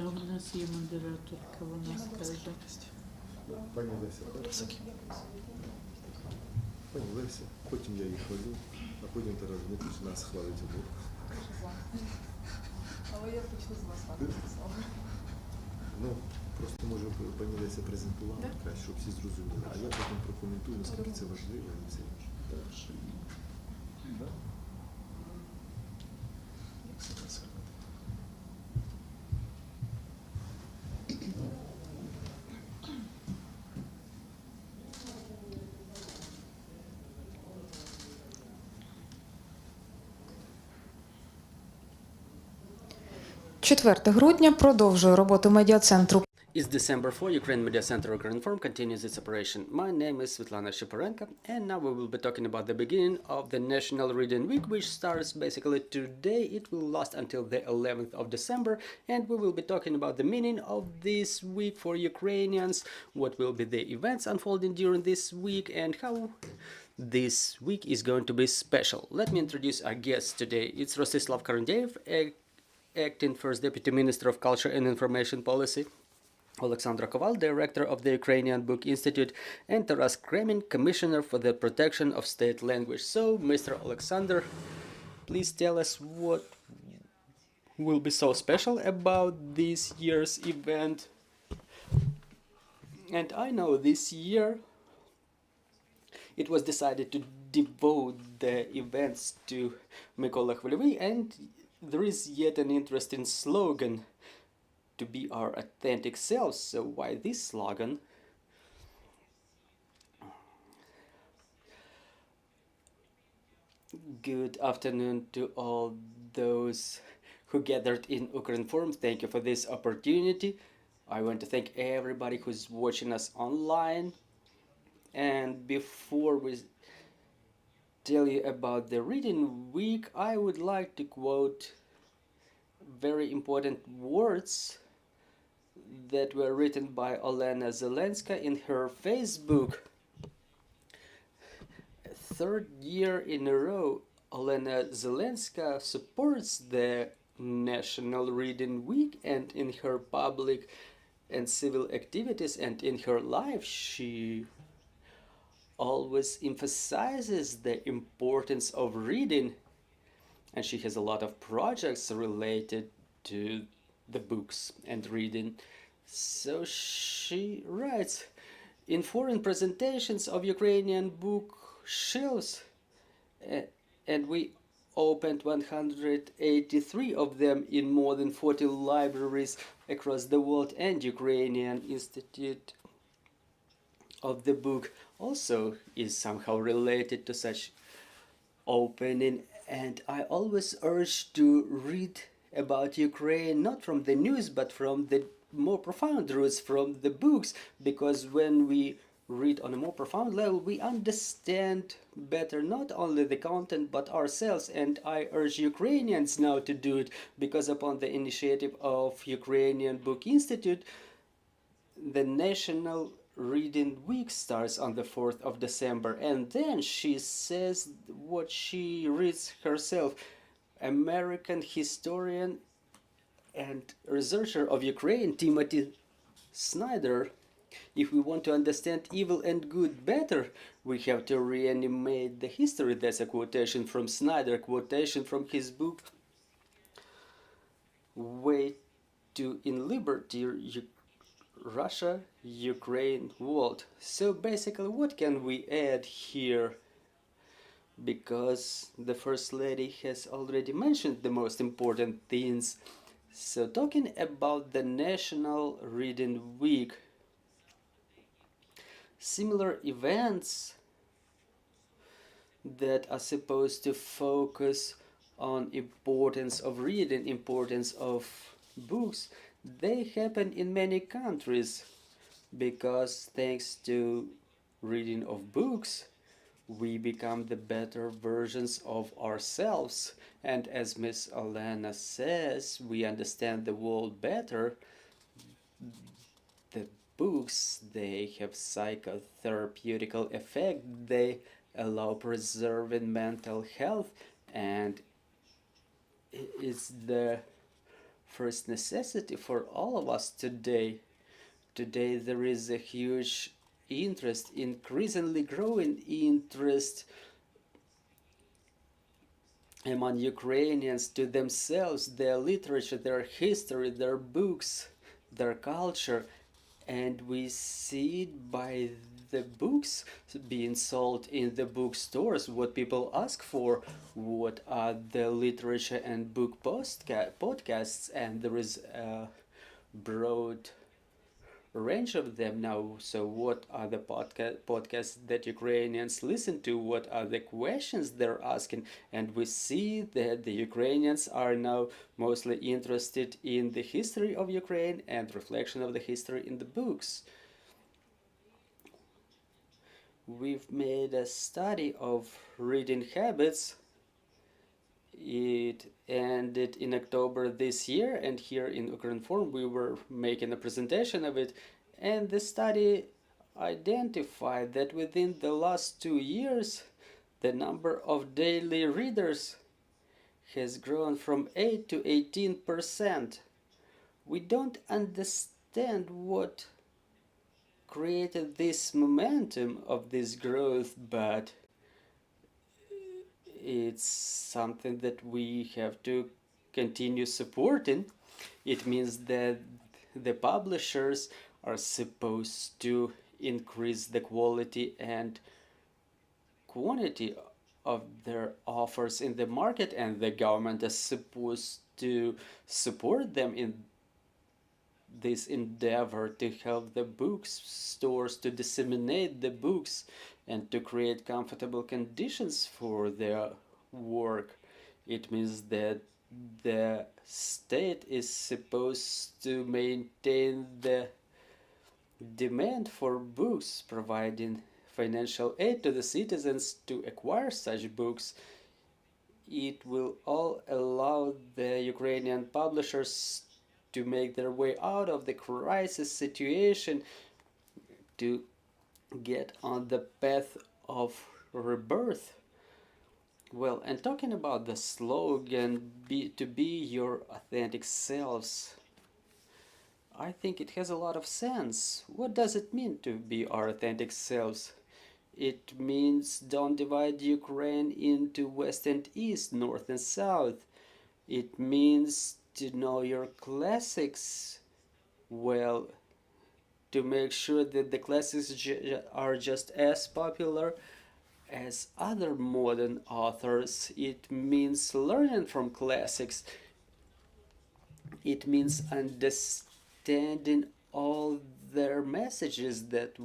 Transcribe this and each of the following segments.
у нас є модераторка, вона скаже. Пані Леся, пані Леся, потім я їх хвалю, а потім Тарас Дмитрович нас хвалить обох. Але я почну з вас, пане Ростиславе. Ну, просто може пані Леся презентувала, краще, щоб всі зрозуміли, а я потім прокоментую, наскільки це важливо. Четверте грудня продовжує роботу медіа-центру. It's December 4, Ukrainian Media Center Ukrinform continues its operation. My name is Svetlana Shiporenko, and now we will be talking about the beginning of the National Reading Week, which starts basically today. It will last until the 11th of December, and we will be talking about the meaning of this week for Ukrainians, what will be the events unfolding during this week, and how this week is going to be special. Let me introduce our guests today. It's Rostislav Karandeev, Acting First Deputy Minister of Culture and Information Policy, Oleksandra Koval, Director of the Ukrainian Book Institute, and Kremin, Commissioner for the Protection of State Language. So, Mr. Oleksandr, please tell us what will be so special about this year's event. And I know this year it was decided to devote the events to Mykola Khvylevy, and there is yet an interesting slogan, to be our authentic selves. So why this slogan? Good afternoon to all those who gathered in Ukrinform. Thank you for this opportunity. I want to thank everybody who's watching us online. And before we tell you about the reading week, I would like to quote very important words that were written by Olena Zelenska in her Facebook. Third year in a row, Olena Zelenska supports the National Reading Week, and in her public and civil activities and in her life, she always emphasizes the importance of reading, and she has a lot of projects related to the books and reading. So she writes, in foreign presentations of Ukrainian bookshelves, and we opened 183 of them in more than 40 libraries across the world, and Ukrainian Institute of the Book also is somehow related to such opening. And I always urge to read about Ukraine not from the news but from the more profound roots, from the books, because when we read on a more profound level we understand better not only the content but ourselves. And I urge Ukrainians now to do it, because upon the initiative of Ukrainian Book Institute, the National Reading Week starts on the 4th of December, and then she says what she reads herself. American historian and researcher of Ukraine, Timothy Snyder, if we want to understand evil and good better, we have to reanimate the history. That's a quotation from Snyder, quotation from his book Way to in Liberty, Russia, Ukraine, World. So basically, what can we add here? Because the First Lady has already mentioned the most important things. So talking about the National Reading Week, similar events that are supposed to focus on importance of reading, importance of books, they happen in many countries, because thanks to reading of books we become the better versions of ourselves. And as Miss Olena says, we understand the world better. The books, they have psychotherapeutical effect, they allow preserving mental health, and it's the first necessity for all of us today. Today there is a huge interest, increasingly growing interest among Ukrainians to themselves, their literature, their history, their books, their culture, and we see it by the books being sold in the bookstores, what people ask for, what are the literature and book podcasts, and there is a broad range of them now. So what are the podcasts that Ukrainians listen to? What are the questions they're asking? And we see that the Ukrainians are now mostly interested in the history of Ukraine and reflection of the history in the books. We've made a study of reading habits. It ended in October this year, and here in Ukrinform we were making a presentation of it, and the study identified that within the last 2 years the number of daily readers has grown from 8 to 18%. We don't understand what created this momentum of this growth, but it's something that we have to continue supporting. It means that the publishers are supposed to increase the quality and quantity of their offers in the market, and the government is supposed to support them in this endeavor to help the bookstores to disseminate the books and to create comfortable conditions for their work. It means that the state is supposed to maintain the demand for books, providing financial aid to the citizens to acquire such books. It will all allow the Ukrainian publishers to make their way out of the crisis situation, to get on the path of rebirth. Well, and talking about the slogan, to be your authentic selves, I think it has a lot of sense. What does it mean to be our authentic selves? It means don't divide Ukraine into West and East, North and South. It means to know your classics well, to make sure that the classics are just as popular as other modern authors. It means learning from classics. It means understanding all their messages that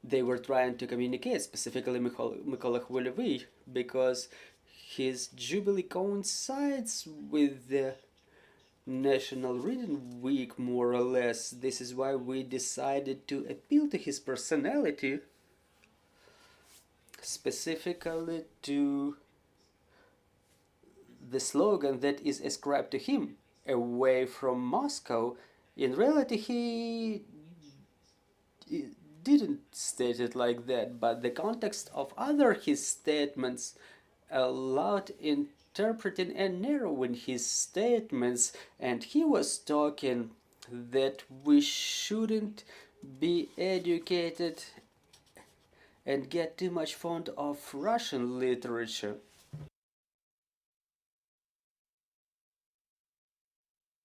they were trying to communicate, specifically Mykola Khvольovy, because his jubilee coincides with the National Reading Week, more or less. This is why we decided to appeal to his personality, specifically to the slogan that is ascribed to him, away from Moscow. In reality, he didn't state it like that, but the context of his statements allowed interpreting and narrowing his statements, and he was talking that we shouldn't be educated and get too much fond of Russian literature.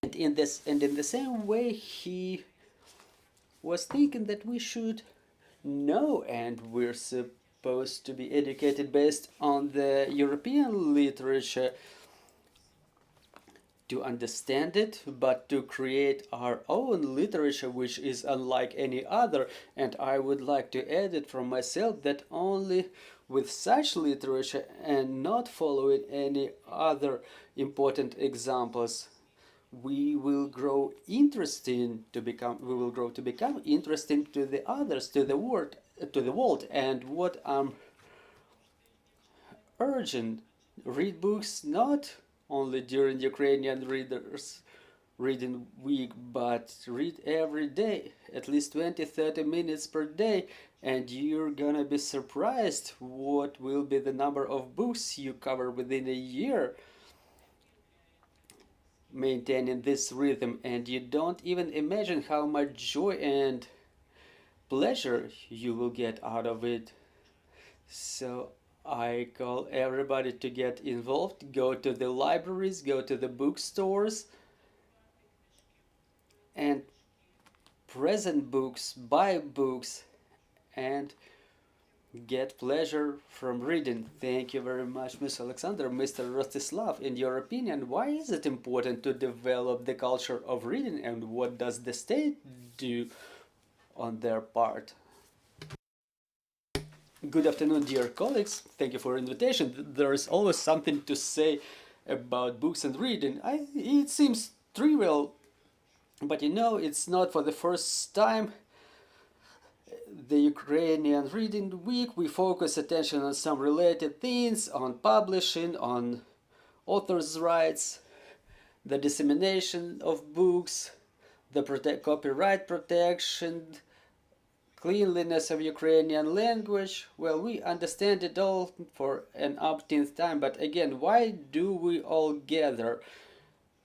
And in the same way, he was thinking that we should know, and we're supposed to be educated based on the European literature, to understand it, but to create our own literature which is unlike any other. And I would like to add it from myself that only with such literature, and not following any other important examples, we will grow interesting to become interesting to the others, to the world. And what I'm urging, read books not only during Ukrainian reading week, but read every day, at least 20-30 minutes per day, and you're gonna be surprised what will be the number of books you cover within a year. maintaining this rhythm, and you don't even imagine how much joy and pleasure you will get out of it. So I call everybody to get involved. Go to the libraries, go to the bookstores, and present books, buy books, and get pleasure from reading. Thank you very much, Ms. Oleksandra. Mr. Rostislav, in your opinion, why is it important to develop the culture of reading, and what does the state do on their part? Good afternoon, dear colleagues. Thank you for invitation. There is always something to say about books and reading. It seems trivial, but you know, it's not for the first time. The Ukrainian Reading Week, we focus attention on some related things, on publishing, on authors' rights, the dissemination of books, the copyright protection, cleanliness of Ukrainian language. Well, we understand it all for an umpteenth time, but again, why do we all gather?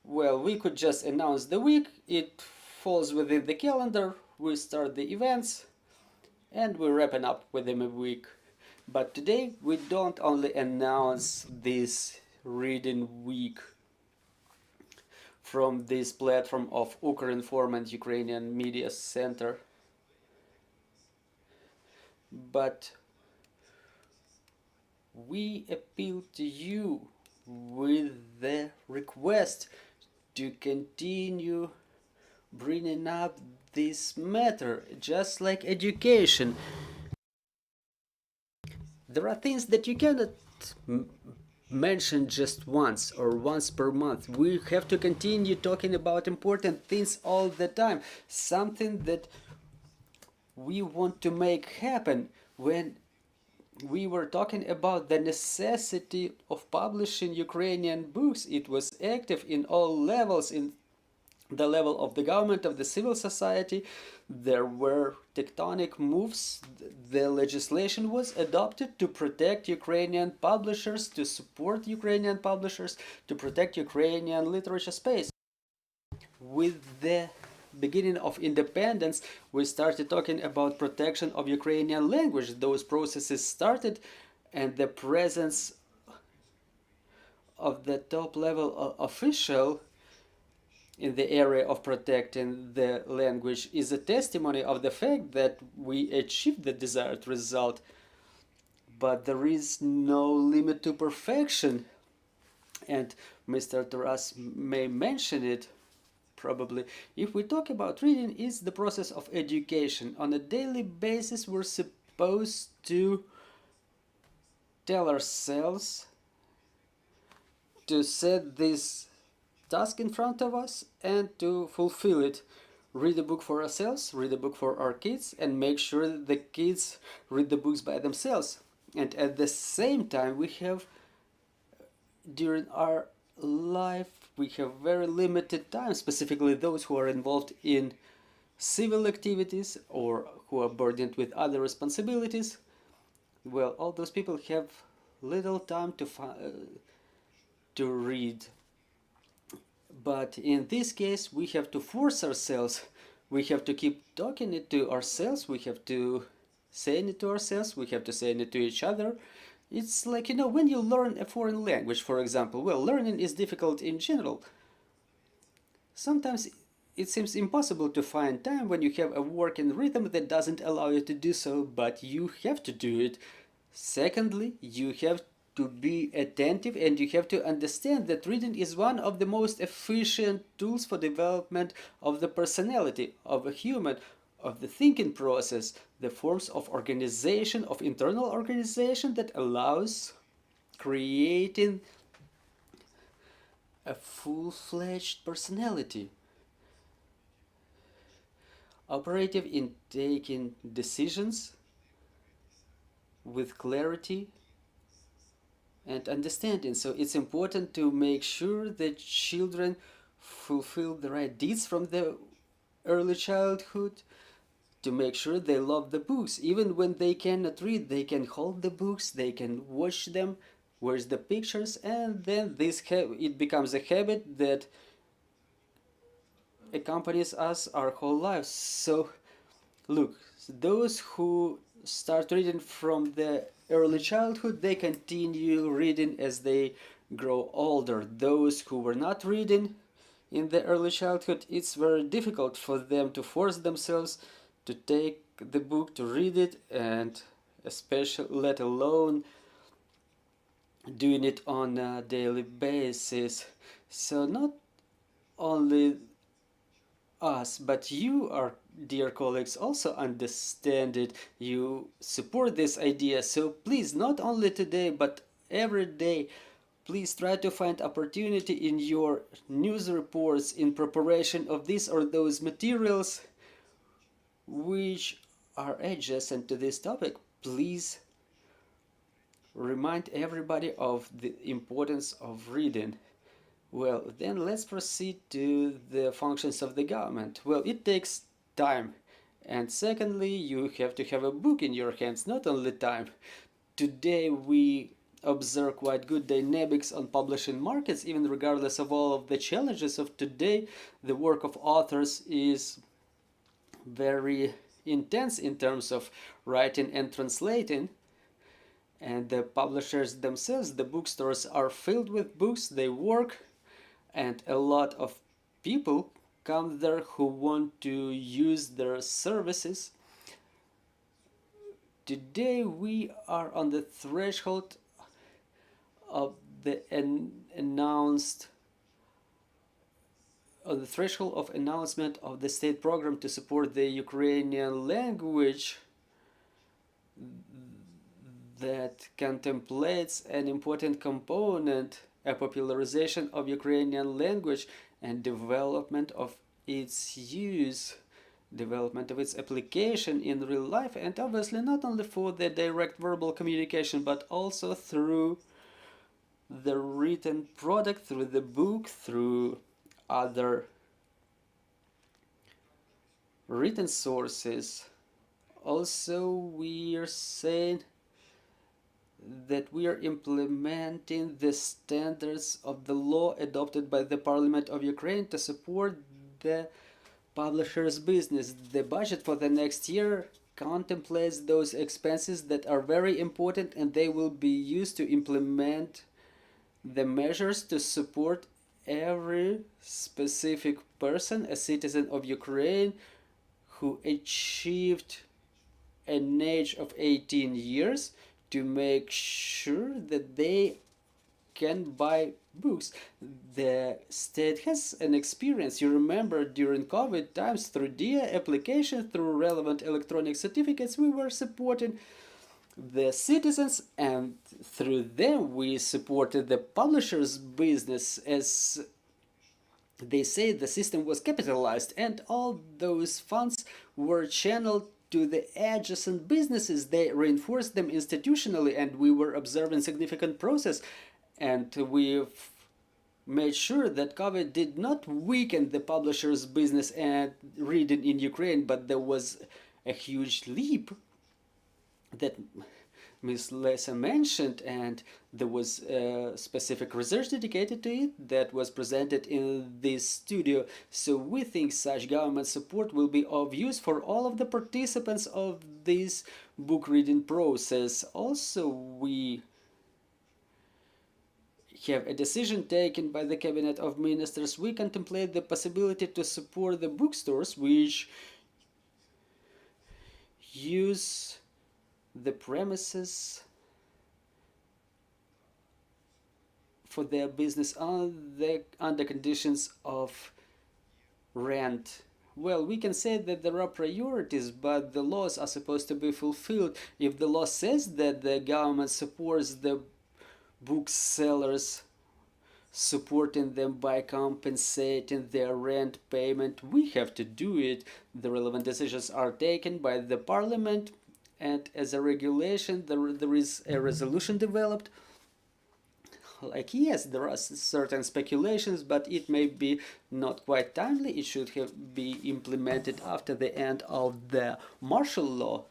Well, we could just announce the week, it falls within the calendar, we start the events, and we're wrapping up within a week. But today we don't only announce this reading week from this platform of Ukrinform and Ukrainian Media Center, but we appeal to you with the request to continue bringing up this matter, just like education. There are things that you cannot mention just once or once per month. We have to continue talking about important things all the time. Something that we want to make happen. When we were talking about the necessity of publishing Ukrainian books, it was active in all levels, in the level of the government, of the civil society. There were tectonic moves. The legislation was adopted to protect Ukrainian publishers, to support Ukrainian publishers, to protect Ukrainian literature space. With the beginning of independence, we started talking about protection of Ukrainian language. Those processes started, and the presence of the top level official in the area of protecting the language is a testimony of the fact that we achieved the desired result. But there is no limit to perfection, and Mr. Taras may mention it probably. If we talk about reading, it's the process of education. On a daily basis, we're supposed to tell ourselves to set this task in front of us and to fulfill it. Read a book for ourselves, read a book for our kids, and make sure that the kids read the books by themselves. And at the same time, we have, during our life, we have very limited time, specifically those who are involved in civil activities or who are burdened with other responsibilities. Well, all those people have little time to read. But in this case, we have to force ourselves. We have to keep talking it to ourselves. We have to say it to ourselves. We have to say it to each other. It's like, you know, when you learn a foreign language, for example, well, learning is difficult in general. Sometimes it seems impossible to find time when you have a working rhythm that doesn't allow you to do so, but you have to do it. Secondly, you have to be attentive, and you have to understand that reading is one of the most efficient tools for development of the personality of a human, of the thinking process, the forms of organization, of internal organization that allows creating a full-fledged personality, operative in taking decisions with clarity and understanding. So it's important to make sure that children fulfill the right deeds from the early childhood, to make sure they love the books. Even when they cannot read, they can hold the books, they can watch them, watch the pictures, and then it becomes a habit that accompanies us our whole lives. So look, those who start reading from the early childhood, they continue reading as they grow older. Those who were not reading in the early childhood, it's very difficult for them to force themselves to take the book, to read it, and especially, let alone doing it on a daily basis. So not only us, but you, our dear colleagues, also understand it. You support this idea. So please, not only today, but every day, please try to find opportunity in your news reports, in preparation of this or those materials which are adjacent to this topic. Please remind everybody of the importance of reading. Well, then let's proceed to the functions of the government. Well, it takes time. And secondly, you have to have a book in your hands, not only time. Today we observe quite good dynamics on publishing markets, even regardless of all of the challenges of today. The work of authors is very intense in terms of writing and translating. And the publishers themselves, the bookstores, are filled with books, they work, and a lot of people come there who want to use their services. Today we are on the threshold of the announcement of the state program to support the Ukrainian language that contemplates an important component, a popularization of Ukrainian language and development of its use, development of its application in real life, and obviously not only for the direct verbal communication, but also through the written product, through the book, through other written sources. Also, we are saying that we are implementing the standards of the law adopted by the Parliament of Ukraine to support the publisher's business. The budget for the next year contemplates those expenses that are very important, and they will be used to implement the measures to support every specific person, a citizen of Ukraine, who achieved an age of 18 years, to make sure that they can buy books. The state has an experience. You remember during COVID times, through DIA application, through relevant electronic certificates, we were supporting the citizens, and through them we supported the publisher's business. As they say, the system was capitalized, and all those funds were channeled to the adjacent businesses. They reinforced them institutionally, and we were observing significant process, and we've made sure that COVID did not weaken the publisher's business and reading in Ukraine, but there was a huge leap that Ms. Lesa mentioned, and there was specific research dedicated to it that was presented in this studio. So we think such government support will be of use for all of the participants of this book reading process. Also, we have a decision taken by the Cabinet of Ministers. We contemplate the possibility to support the bookstores which use the premises for their business under conditions of rent. Well, we can say that there are priorities, but the laws are supposed to be fulfilled. If the law says that the government supports the booksellers, supporting them by compensating their rent payment, we have to do it. The relevant decisions are taken by the parliament, and as a regulation there is a resolution developed. Like, yes, there are certain speculations, but it may be not quite timely. It should have be implemented after the end of the martial law.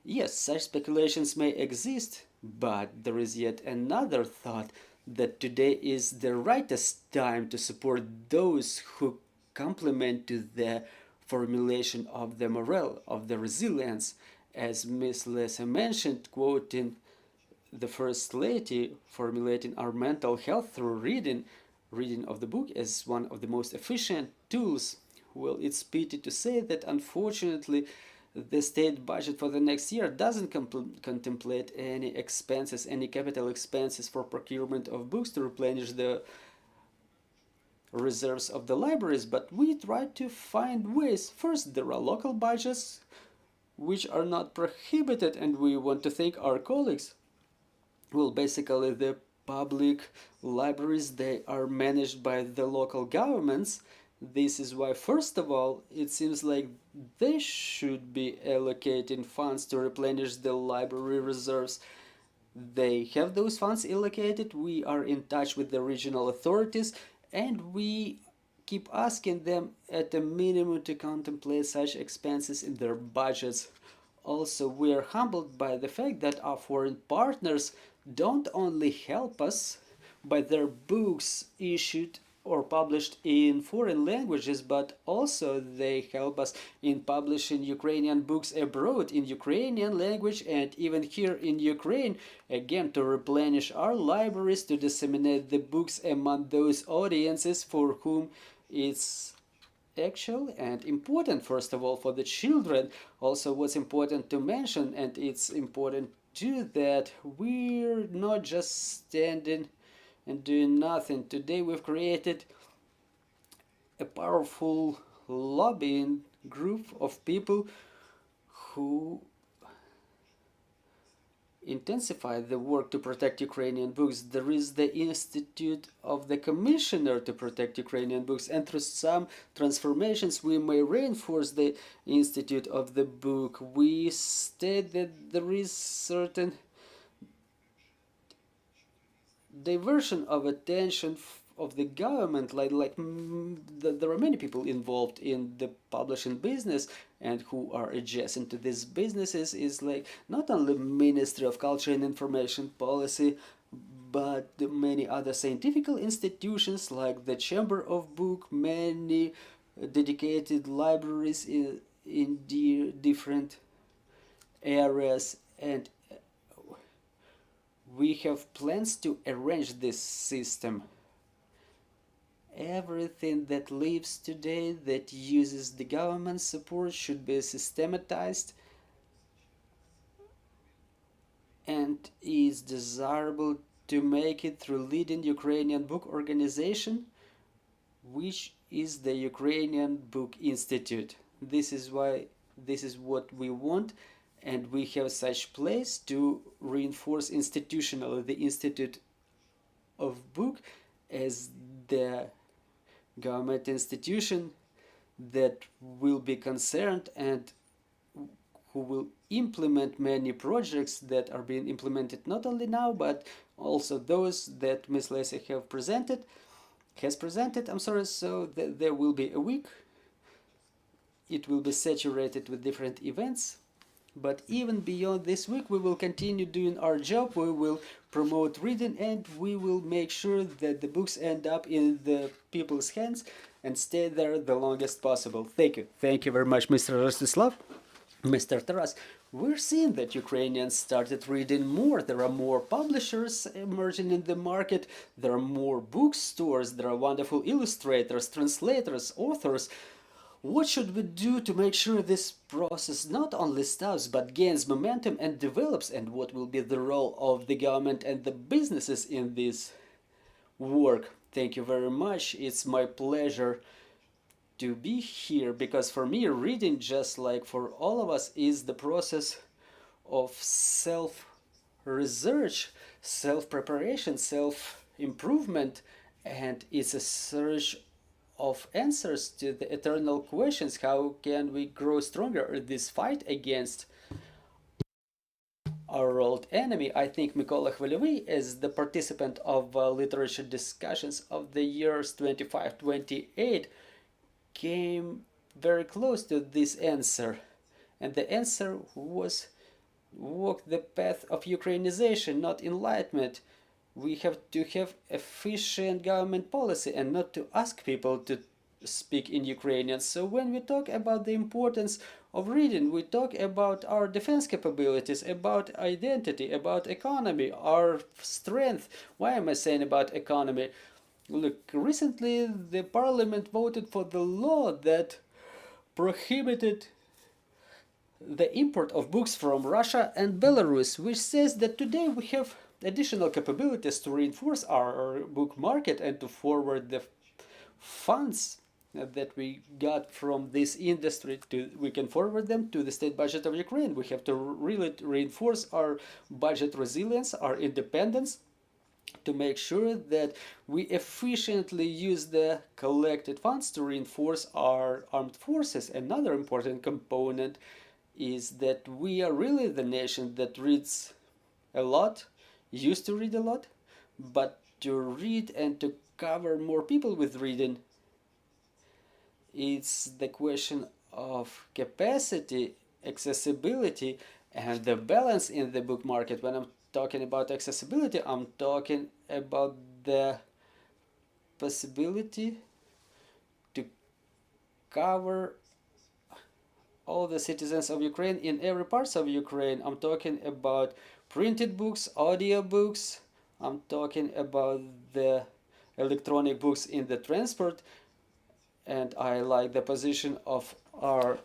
Yes, such speculations may exist, but there is yet another thought. that today is the rightest time to support those who complement to the formulation of the morale, of the resilience, as Ms. Lessa mentioned, quoting the First Lady, formulating our mental health through reading of the book as one of the most efficient tools. Well, it's pity to say that unfortunately the state budget for the next year doesn't contemplate any expenses, any capital expenses for procurement of books to replenish the reserves of the libraries, but we try to find ways. First, there are local budgets which are not prohibited, and we want to thank our colleagues. Well, basically the public libraries, they are managed by the local governments. This is why, first of all, it seems like they should be allocating funds to replenish the library reserves. They have those funds allocated. We are in touch with the regional authorities, and we keep asking them at a minimum to contemplate such expenses in their budgets. Also, we are humbled by the fact that our foreign partners don't only help us by their books issued or published in foreign languages, but also they help us in publishing Ukrainian books abroad in Ukrainian language and even here in Ukraine, again to replenish our libraries, to disseminate the books among those audiences for whom it's actual and important. First of all, for the children. Also, what's important to mention, and it's important too, that we're not just standing and doing nothing. Today we've created a powerful lobbying group of people who intensify the work to protect Ukrainian books. There is the Institute of the Commissioner to protect Ukrainian books, and through some transformations we may reinforce the Institute of the Book. We state that there is certain diversion of attention of the government, there are many people involved in the publishing business and who are adjacent to these businesses, is like not only Ministry of Culture and Information Policy, but many other scientific institutions like the Chamber of Book, many dedicated libraries in different areas, and we have plans to arrange this system. Everything that lives today that uses the government support should be systematized and is desirable to make it through leading Ukrainian book organization, which is the Ukrainian Book Institute. This is what we want, and we have such place to reinforce institutionally the Institute of Book as the government institution that will be concerned and who will implement many projects that are being implemented not only now, but also those that Ms. Lacey has presented. So there will be a week. It will be saturated with different events. But even beyond this week, we will continue doing our job. We will promote reading, and we will make sure that the books end up in the people's hands and stay there the longest possible. Thank you. Thank you very much, Mr. Rostislav. Mr. Taras, we're seeing that Ukrainians started reading more. There are more publishers emerging in the market. There are more bookstores. There are wonderful illustrators, translators, authors. What should we do to make sure this process not only stops but gains momentum and develops, and what will be the role of the government and the businesses in this work? Thank you very much. It's my pleasure to be here, because for me reading, just like for all of us, is the process of self-research, self-preparation, self-improvement, and it's a search of answers to the eternal questions. How can we grow stronger in this fight against our old enemy? I think Mykola Khvelyovy, as the participant of literature discussions of the years 25-28, came very close to this answer, and the answer was walk the path of Ukrainization, not enlightenment. We have to have efficient government policy and not to ask people to speak in Ukrainian. So when we talk about the importance of reading, we talk about our defense capabilities, about identity, about economy, our strength. Why am I saying about economy? Look, recently the parliament voted for the law that prohibited the import of books from Russia and Belarus, which says that today we have additional capabilities to reinforce our book market and to forward the funds that we got from this industry. We can forward them to the state budget of Ukraine. We have to really reinforce our budget resilience, our independence, to make sure that we efficiently use the collected funds to reinforce our armed forces. Another important component is that we are really the nation that reads a lot, used to read a lot, but to read and to cover more people with reading, it's the question of capacity, accessibility, and the balance in the book market. When I'm talking about accessibility, I'm talking about the possibility to cover all the citizens of Ukraine in every part of Ukraine. I'm talking about printed books, audio books. I'm talking about the electronic books in the transport. And I like the position of our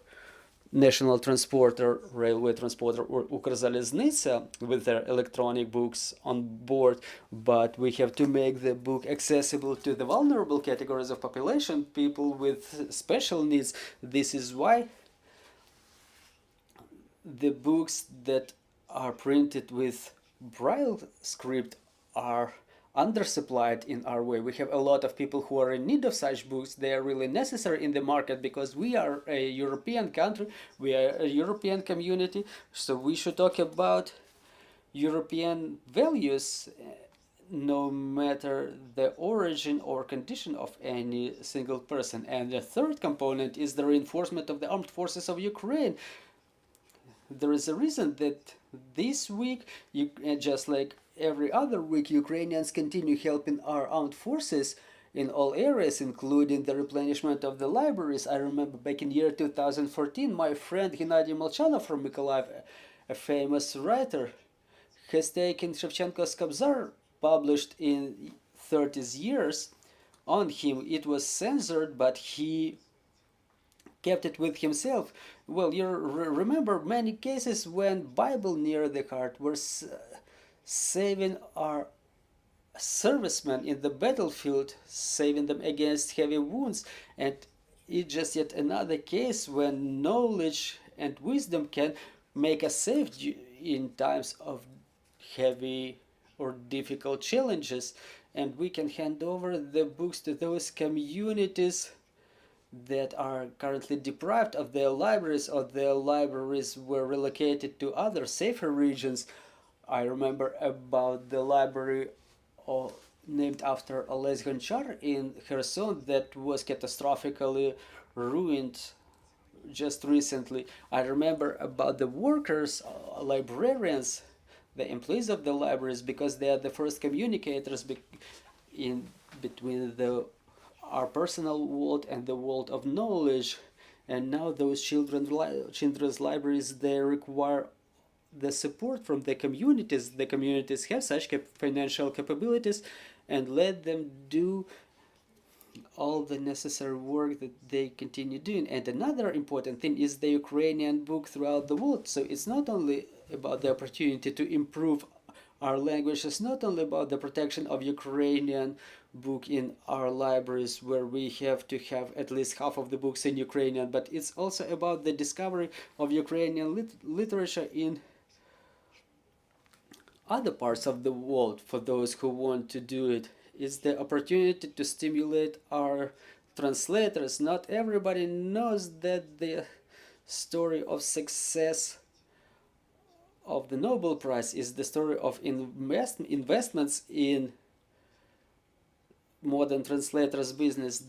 national transporter, railway transporter, or Ukrzaliznytsia, with their electronic books on board. But we have to make the book accessible to the vulnerable categories of population, people with special needs. This is why the books that are printed with Braille script are undersupplied in our way. We have a lot of people who are in need of such books. They are really necessary in the market because we are a European country, we are a European community, so we should talk about European values no matter the origin or condition of any single person. And the third component is the reinforcement of the armed forces of Ukraine. There is a reason that this week, just like every other week, Ukrainians continue helping our armed forces in all areas, including the replenishment of the libraries. I remember back in year 2014, my friend Gennady Molchanov from Mykolaiv, a famous writer, has taken Shevchenko's Kobzar, published in 30s years, on him. It was censored, but he kept it with himself. Well, you remember many cases when Bible near the heart were saving our servicemen in the battlefield, saving them against heavy wounds. And it's just yet another case when knowledge and wisdom can make us safe in times of heavy or difficult challenges. And we can hand over the books to those communities that are currently deprived of their libraries, or their libraries were relocated to other safer regions. I remember about the library named after Oles Gonchar in Kherson that was catastrophically ruined just recently. I remember about the workers, librarians, the employees of the libraries, because they are the first communicators in between our personal world and the world of knowledge. And now those children's libraries, they require the support from the communities. The communities have such financial capabilities, and let them do all the necessary work that they continue doing. And another important thing is the Ukrainian book throughout the world. So it's not only about the opportunity to improve our language, it's not only about the protection of Ukrainian book in our libraries, where we have to have at least half of the books in Ukrainian, but it's also about the discovery of Ukrainian literature in other parts of the world for those who want to do it. It's the opportunity to stimulate our translators. Not everybody knows that the story of success of the Nobel Prize is the story of investments in modern translators business.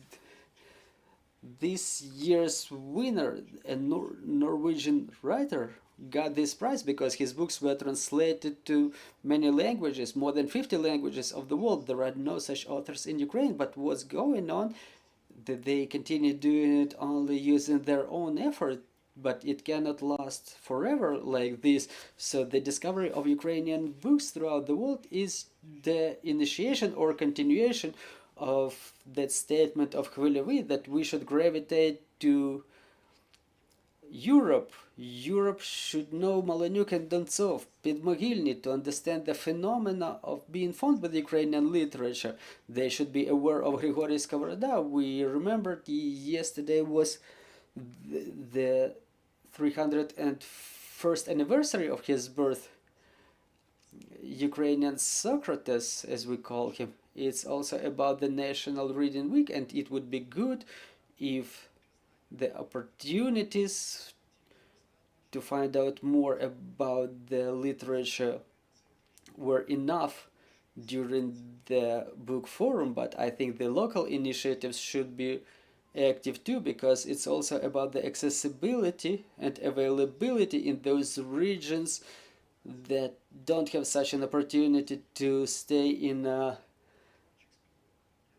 This year's winner, a Norwegian writer, got this prize because his books were translated to many languages, more than 50 languages of the world. There are no such authors in Ukraine, but what's going on, that they continue doing it only using their own effort, but it cannot last forever like this. So the discovery of Ukrainian books throughout the world is the initiation or continuation of that statement of Khvilivi that we should gravitate to Europe. Europe should know Malanyuk and Dontsov, Підмогильні, to understand the phenomena of being found with Ukrainian literature. They should be aware of Grigory Skovoroda. We remembered yesterday was the 301st anniversary of his birth. Ukrainian Socrates, as we call him. It's also about the National Reading Week, and it would be good if the opportunities to find out more about the literature were enough during the book forum, but I think the local initiatives should be active too, because it's also about the accessibility and availability in those regions that don't have such an opportunity to stay in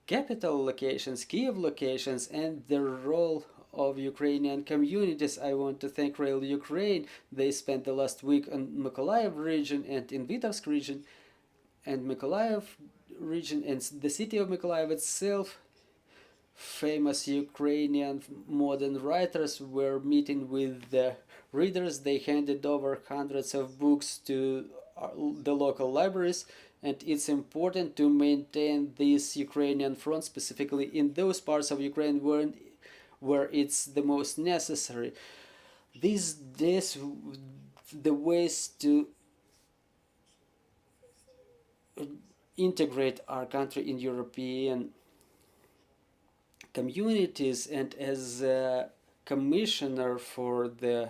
capital locations, Kiev locations, and the role of Ukrainian communities. I want to thank Rail Ukraine. They spent the last week on Mykolaiv region and in Vitovsk region, and Mykolaiv region and the city of Mykolaiv itself. Famous Ukrainian modern writers were meeting with the readers. They handed over hundreds of books to the local libraries, and it's important to maintain this Ukrainian front, specifically in those parts of Ukraine where it's the most necessary. These days, the ways to integrate our country in European communities, and as a commissioner for the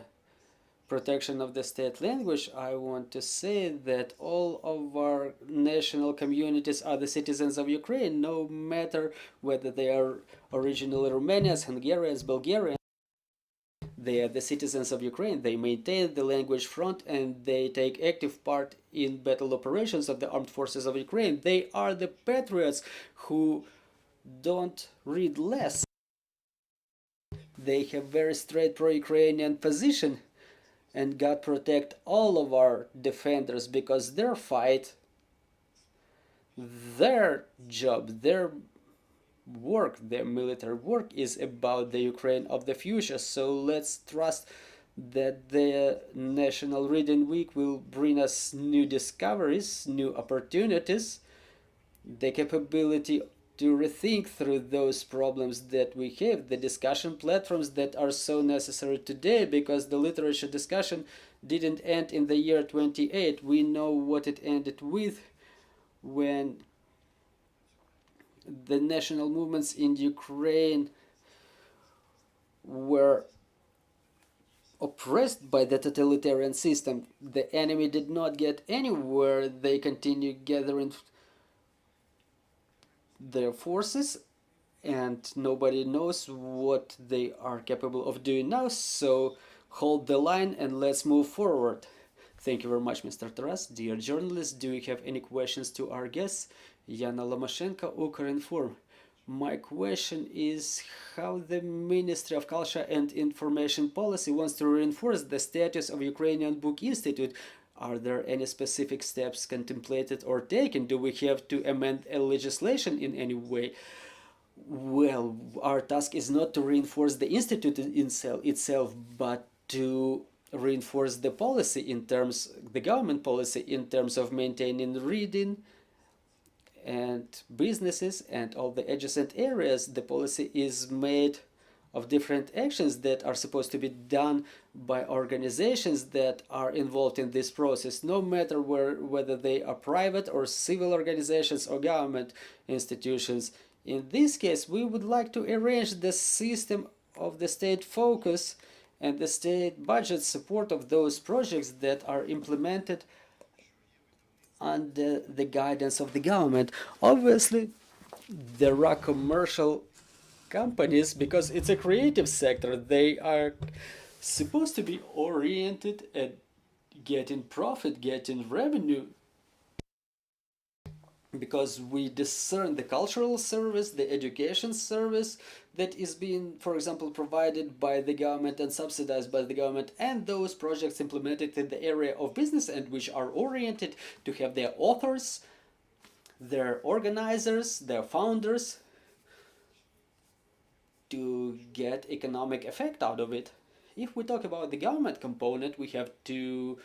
protection of the state language, I want to say that all of our national communities are the citizens of Ukraine, no matter whether they are originally Romanians, Hungarians, Bulgarians. They are the citizens of Ukraine. They maintain the language front and they take active part in battle operations of the armed forces of Ukraine. They are the patriots who don't read less. They have very straight pro-Ukrainian position, and God protect all of our defenders, because their fight, their job, their work, their military work is about the Ukraine of the future. So let's trust that the National Reading Week will bring us new discoveries, new opportunities, the capability to rethink through those problems that we have, the discussion platforms that are so necessary today, because the literature discussion didn't end in the year 28. We know what it ended with when the national movements in Ukraine were oppressed by the totalitarian system. The enemy did not get anywhere. They continued gathering their forces, and nobody knows what they are capable of doing now. So hold the line and let's move forward. Thank you very much, Mr. Taras. Dear journalists, do you have any questions to our guests? Yana Lomachenko, Ukrinform. My question is how the Ministry of Culture and Information Policy wants to reinforce the status of Ukrainian Book Institute. Are there any specific steps contemplated or taken? Do we have to amend a legislation in any way? Well, our task is not to reinforce the institute itself, but to reinforce the policy in terms, the government policy in terms of maintaining reading and businesses and all the adjacent areas. The policy is made of different actions that are supposed to be done by organizations that are involved in this process, no matter whether they are private or civil organizations or government institutions. In this case, we would like to arrange the system of the state focus and the state budget support of those projects that are implemented under the guidance of the government. Obviously, there are commercial companies, because it's a creative sector. They are supposed to be oriented at getting profit, getting revenue, because we discern the cultural service, the education service that is being, for example, provided by the government and subsidized by the government, and those projects implemented in the area of business and which are oriented to have their authors, their organizers, their founders, to get economic effect out of it. If we talk about the government component, we have to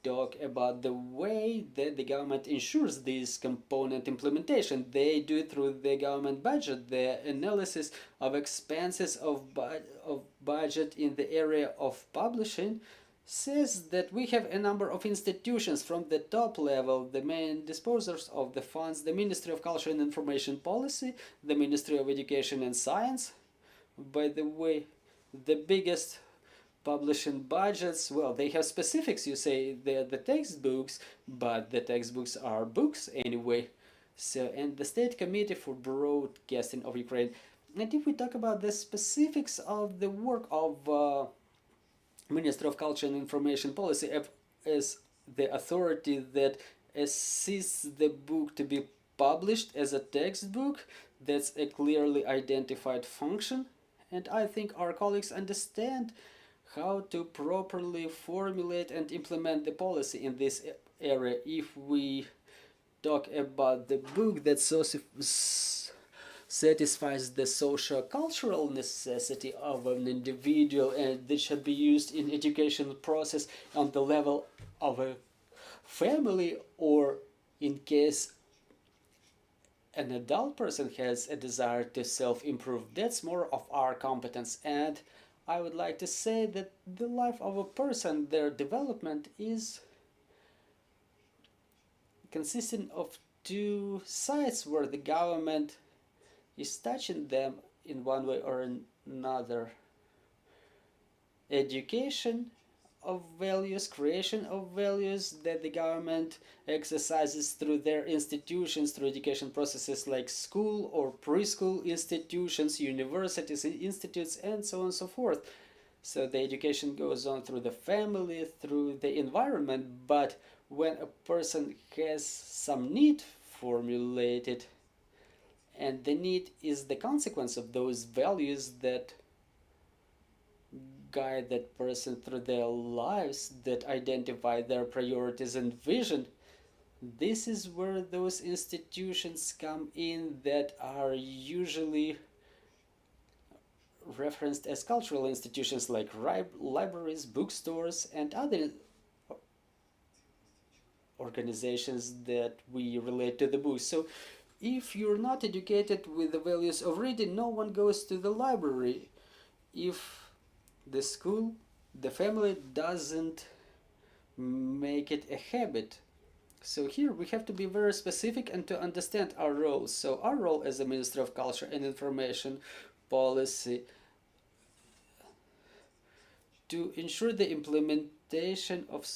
talk about the way that the government ensures this component implementation. They do it through the government budget, the analysis of expenses of budget in the area of publishing says that we have a number of institutions from the top level, the main disposers of the funds, the Ministry of Culture and Information Policy, the Ministry of Education and Science. By the way, the biggest publishing budgets, well, they have specifics. You say they're the textbooks, but the textbooks are books anyway. So, and the State Committee for Broadcasting of Ukraine. And if we talk about the specifics of the work of Minister of Culture and Information Policy as the authority that assists the book to be published as a textbook, that's a clearly identified function. And I think our colleagues understand how to properly formulate and implement the policy in this area. If we talk about the book that satisfies the socio-cultural necessity of an individual and that should be used in educational process on the level of a family, or in case an adult person has a desire to self-improve, that's more of our competence. And I would like to say that the life of a person, their development is consisting of two sides where the government is touching them in one way or another. Education of values, creation of values that the government exercises through their institutions, through education processes like school or preschool institutions, universities, institutes, and so on and so forth. So the education goes on through the family, through the environment, but when a person has some need formulated, and the need is the consequence of those values that guide that person through their lives, that identify their priorities and vision, this is where those institutions come in that are usually referenced as cultural institutions like libraries, bookstores, and other organizations that we relate to the books. So if you're not educated with the values of reading, no one goes to the library. If the school, the family doesn't make it a habit. So here we have to be very specific and to understand our roles. So our role as a Minister of Culture and Information Policy to ensure the implementation of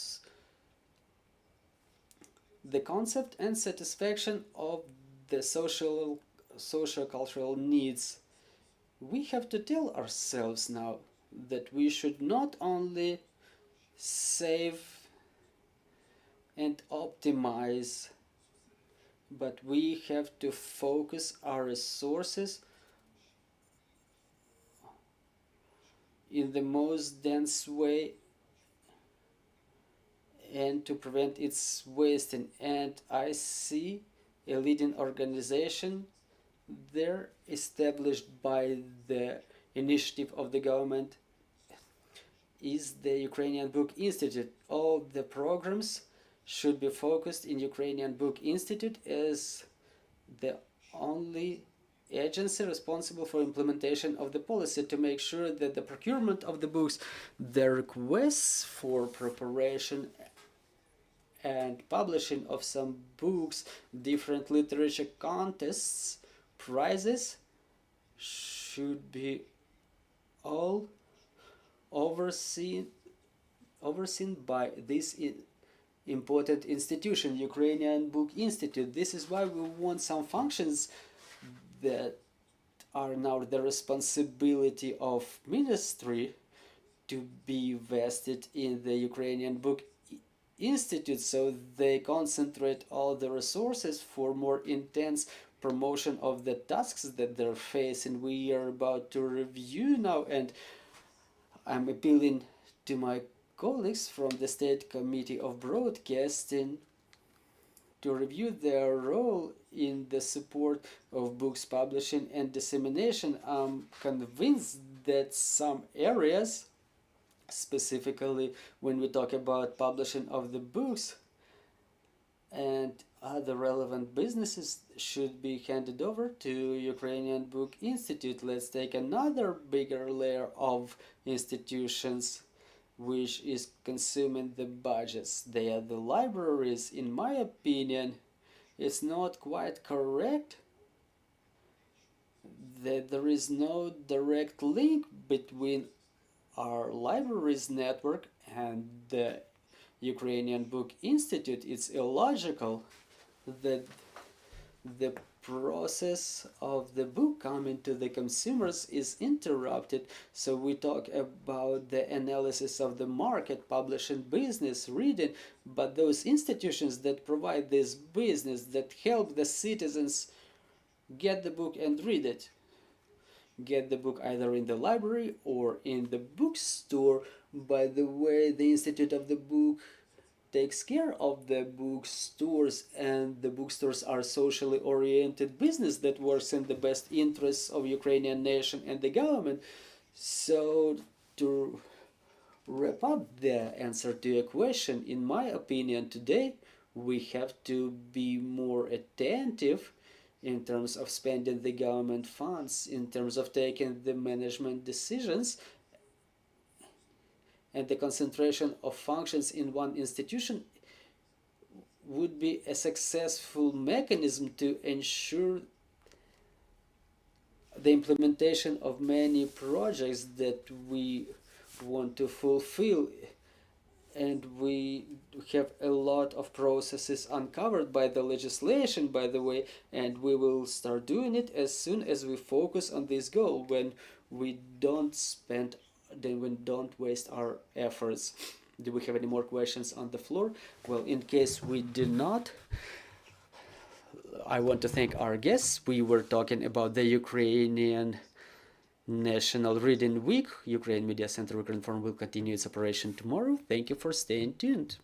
the concept and satisfaction of the social-cultural needs. We have to tell ourselves now that we should not only save and optimize, but we have to focus our resources in the most dense way and to prevent its wasting. And I see a leading organization there established by the initiative of the government is the Ukrainian Book Institute. All the programs should be focused in Ukrainian Book Institute as the only agency responsible for implementation of the policy, to make sure that the procurement of the books, the requests for preparation and publishing of some books, different literature contests, prizes, should be all overseen by this important institution, Ukrainian Book Institute. This is why we want some functions that are now the responsibility of ministry to be vested in the Ukrainian Book Institute, so they concentrate all the resources for more intense promotion of the tasks that they're facing. We are about to review now, and I'm appealing to my colleagues from the State Committee of Broadcasting to review their role in the support of books publishing and dissemination. I'm convinced that some areas, specifically when we talk about publishing of the books and other relevant businesses, should be handed over to Ukrainian Book Institute. Let's take another bigger layer of institutions which is consuming the budgets. They are the libraries. In my opinion, it's not quite correct that there is no direct link between our libraries network and the Ukrainian Book Institute. It's illogical that the process of the book coming to the consumers is interrupted. So we talk about the analysis of the market, publishing business, reading, but those institutions that provide this business, that help the citizens get the book and read it, get the book either in the library or in the bookstore. By the way, the Institute of the Book takes care of the bookstores, and the bookstores are socially oriented business that works in the best interests of Ukrainian nation and the government. So to wrap up the answer to your question, in my opinion, today we have to be more attentive in terms of spending the government funds, in terms of taking the management decisions, and the concentration of functions in one institution would be a successful mechanism to ensure the implementation of many projects that we want to fulfill. And we have a lot of processes uncovered by the legislation, by the way, and we will start doing it as soon as we focus on this goal, when we don't spend, then we don't waste our efforts. Do we have any more questions on the floor? Well, in case we do not, I want to thank our guests. We were talking about the Ukrainian National Reading Week. Ukraine Media Center Ukrinform will continue its operation tomorrow. Thank you for staying tuned.